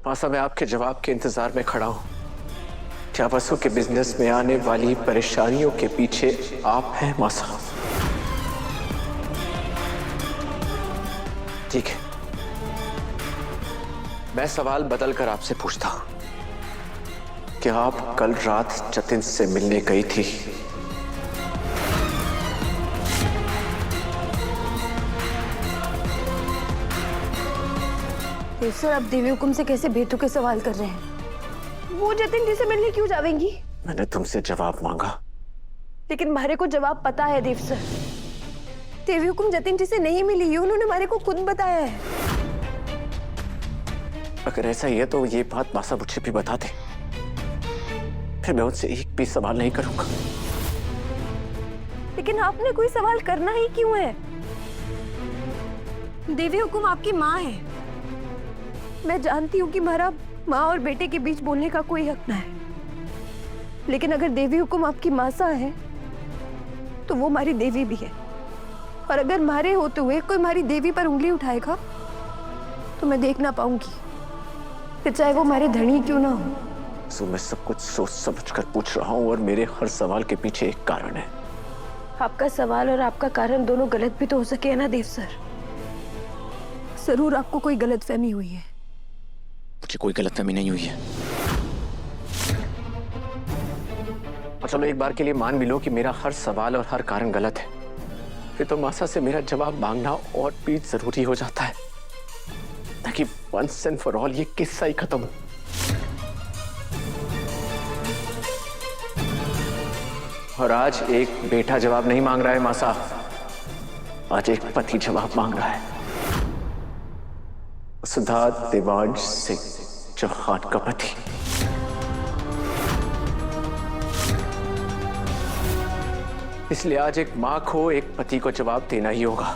मासा, मैं आपके जवाब के इंतजार में खड़ा हूं। क्या वसु के बिजनेस में आने वाली परेशानियों के पीछे आप हैं मासा? ठीक है, मैं सवाल बदल कर आपसे पूछता हूं। क्या आप कल रात जतिन से मिलने गई थी? देव सर, आप देवी हुकुम से कैसे बेतुके सवाल कर रहे हैं? वो जतिन जी से मिलने क्यों जावेंगी? मैंने तुमसे जवाब मांगा। लेकिन मारे को जवाब पता है देव सर। देवी हुकुम जतिन जी से नहीं मिली, ये उन्होंने मारे को खुद बताया है। अगर ऐसा ही है तो ये बात मासा मुझे भी बता दे, फिर मैं उनसे एक भी सवाल नहीं करूंगा। लेकिन आपने कोई सवाल करना ही क्यों है? देवी हुकुम आपकी माँ है। मैं जानती हूँ कि मारा माँ और बेटे के बीच बोलने का कोई हक ना है, लेकिन अगर देवी हुकुम आपकी मासा है तो वो हमारी देवी भी है। और अगर मारे होते हुए कोई हमारी देवी पर उंगली उठाएगा तो मैं देख ना पाऊंगी, फिर चाहे वो हमारे धनी क्यों ना हो। सो मैं सब कुछ सोच समझ कर पूछ रहा हूँ, और मेरे हर सवाल के पीछे एक कारण है। आपका सवाल और आपका कारण दोनों गलत भी तो हो सके है ना देव सर। जरूर आपको कोई गलतफहमी हुई है। मुझे कोई गलतफहमी नहीं हुई है। और चलो एक बार के लिए मान भी लो कि मेरा हर सवाल और हर कारण गलत है, फिर तो मासा से मेरा जवाब मांगना और भी जरूरी हो जाता है, ताकि वंस एंड फॉर ऑल ये किस्सा ही खत्म हो। और आज एक बेटा जवाब नहीं मांग रहा है मासा, आज एक पति जवाब मांग रहा है। सुधा देवांश सिंह चौहान का पति। इसलिए आज एक मां को एक पति को जवाब देना ही होगा।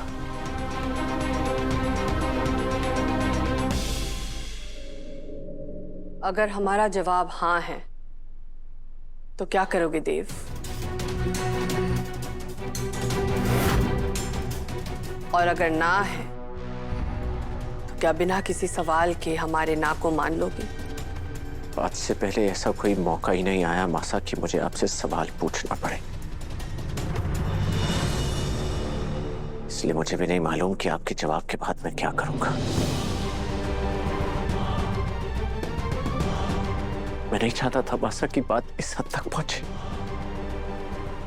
अगर हमारा जवाब हाँ है तो क्या करोगे देव? और अगर ना है तो क्या बिना किसी सवाल के हमारे ना को मान लोगे? आज से पहले ऐसा कोई मौका ही नहीं आया मासा कि मुझे आपसे सवाल पूछना पड़े, इसलिए मुझे भी नहीं मालूम कि आपके जवाब के बाद मैं क्या करूंगा। मैं नहीं चाहता था मासा की बात इस हद तक पहुंचे,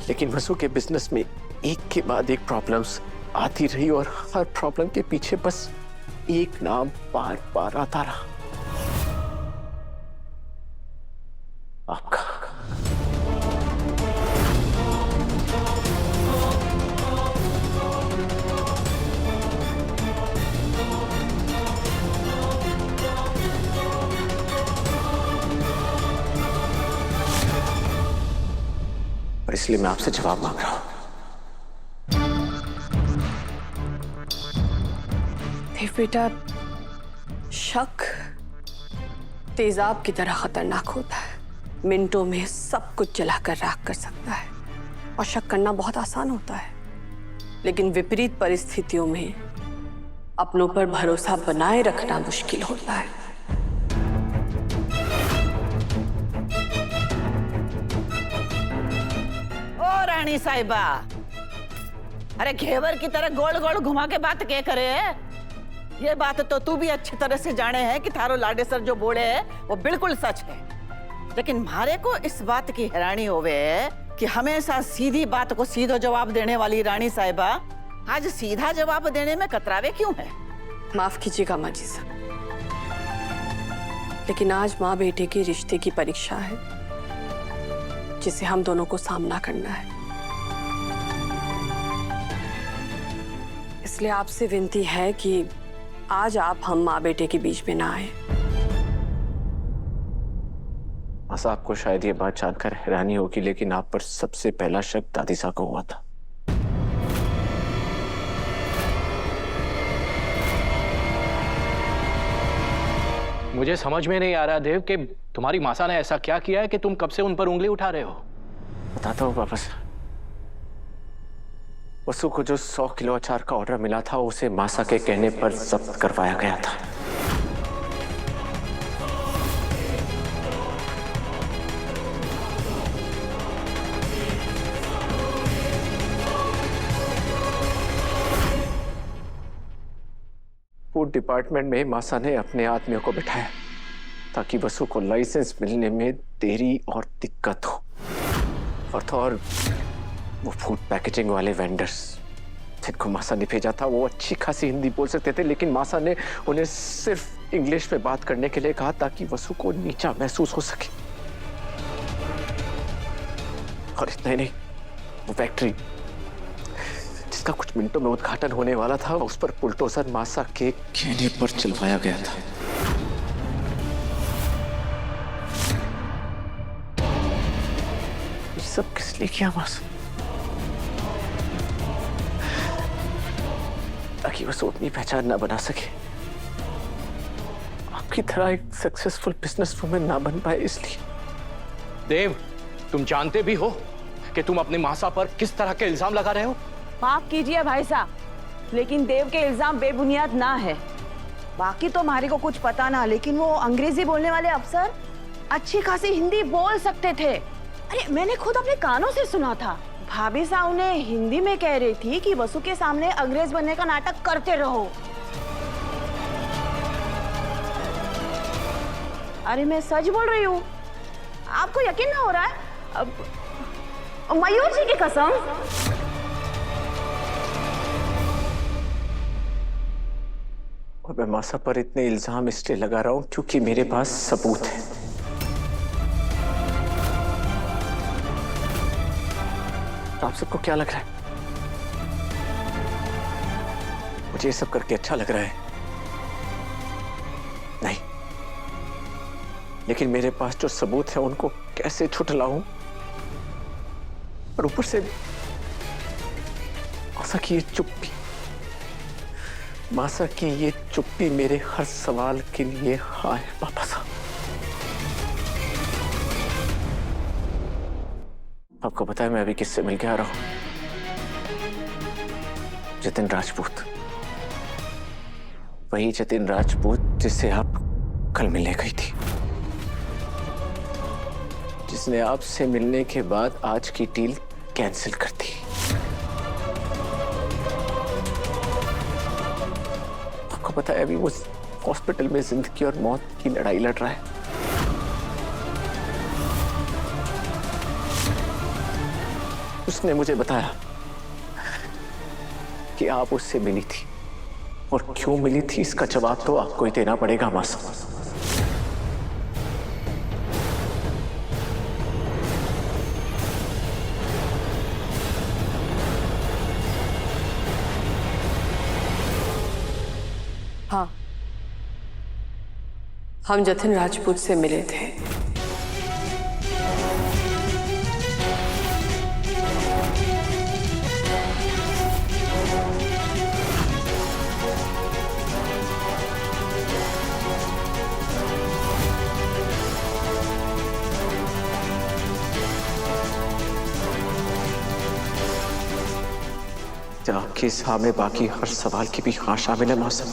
लेकिन वसु के बिजनेस में एक के बाद एक प्रॉब्लम्स आती रही, और हर प्रॉब्लम के पीछे बस एक नाम बार बार आता रहा, आपका। और इसलिए मैं आपसे जवाब मांग रहा हूं। देव बेटा, शक तेजाब की तरह खतरनाक होता है। मिनटों में सब कुछ जलाकर राख कर सकता है। और शक करना बहुत आसान होता है, लेकिन विपरीत परिस्थितियों में अपनों पर भरोसा बनाए रखना मुश्किल होता है। ओ रानी साहिबा, अरे घेवर की तरह गोल गोल घुमा के बात क्या करे है? ये बात तो तू भी अच्छी तरह से जाने है कि थारो लाडेसर जो बोले है वो बिल्कुल सच है, लेकिन मारे को इस बात की हैरानी होवे कि हमेशा सीधी बात को सीधा जवाब देने वाली रानी साहिबा आज सीधा जवाब देने में कतरावे क्यों है? माफ कीजिएगा माँ जी साहब, लेकिन आज माँ बेटे के रिश्ते की परीक्षा है जिसे हम दोनों को सामना करना है। इसलिए आपसे विनती है कि आज आप हम माँ बेटे के बीच में ना आए। मासा, आपको शायद ये बात जानकर हैरानी होगी, लेकिन आप पर सबसे पहला शक दादी साहब को हुआ था। मुझे समझ में नहीं आ रहा देव कि तुम्हारी मासा ने ऐसा क्या किया है कि तुम कब से उन पर उंगली उठा रहे हो। बताता हूँ वापस। वसु को जो 100 किलो अचार का ऑर्डर मिला था उसे मासा के कहने पर जब्त करवाया गया था। एयरपोर्ट डिपार्टमेंट में मासा ने अपने आदमियों को बिठाया ताकि वसु को लाइसेंस मिलने में देरी और दिक्कत हो। और तो और वो फूड पैकेजिंग वाले वेंडर्स जिनको मासा ने भेजा था वो अच्छी खासी हिंदी बोल सकते थे, लेकिन मासा ने उन्हें सिर्फ इंग्लिश में बात करने के लिए कहा ताकि वसु को नीचा महसूस हो सके। और इतना ही नहीं, वो फैक्ट्री जिसका कुछ मिनटों में उद्घाटन होने वाला था उस पर बुलडोजर मासा के कहने पर चलवाया गया था। ये सब किस लिए किया मासा? ताकि वसु अपनी पहचान ना बना सके, आपकी तरह एक सक्सेसफुल बिजनेसवुमन ना बन पाए इसलिए। देव, तुम जानते भी हो कि तुम अपनी मासा पर किस तरह के इल्जाम लगा रहे हो? माफ कीजिए भाई साहब, लेकिन देव के इल्जाम बेबुनियाद ना है। बाकी तो हमारे को कुछ पता ना, लेकिन वो अंग्रेजी बोलने वाले अफसर अच्छी खासी हिंदी बोल सकते थे। अरे मैंने खुद अपने कानों से सुना था। भाभी साहब ने हिंदी में कह रही थी कि वसु के सामने अंग्रेज बनने का नाटक करते रहो। अरे मैं सच बोल रही हूँ, आपको यकीन ना हो रहा है? अब मयूर जी की कसम। और मैं मासा पर इतने इल्जाम इसलिए लगा रहा हूं क्योंकि मेरे पास सबूत है। आप सबको क्या लग रहा है? मुझे ये सब करके अच्छा लग रहा है? नहीं, लेकिन मेरे पास जो सबूत है उनको कैसे छुटलाऊं? और ऊपर से मासा की ये चुप्पी मेरे हर सवाल के लिए हाँ है पापा साहब। आपको पता है मैं अभी किससे मिल के आ रहा हूं? जतिन राजपूत। वही जतिन राजपूत जिससे आप कल मिलने गई थी, जिसने आपसे मिलने के बाद आज की डील कैंसिल कर दी। आपको पता है अभी वो हॉस्पिटल में जिंदगी और मौत की लड़ाई लड़ रहा है। उसने मुझे बताया कि आप उससे मिली थी, और क्यों मिली थी इसका जवाब तो आपको ही देना पड़ेगा मासा। हाँ, हम जतिन राजपूत से मिले थे। आपके सामने बाकी हर सवाल की भी हाँ शामिल है मौसम।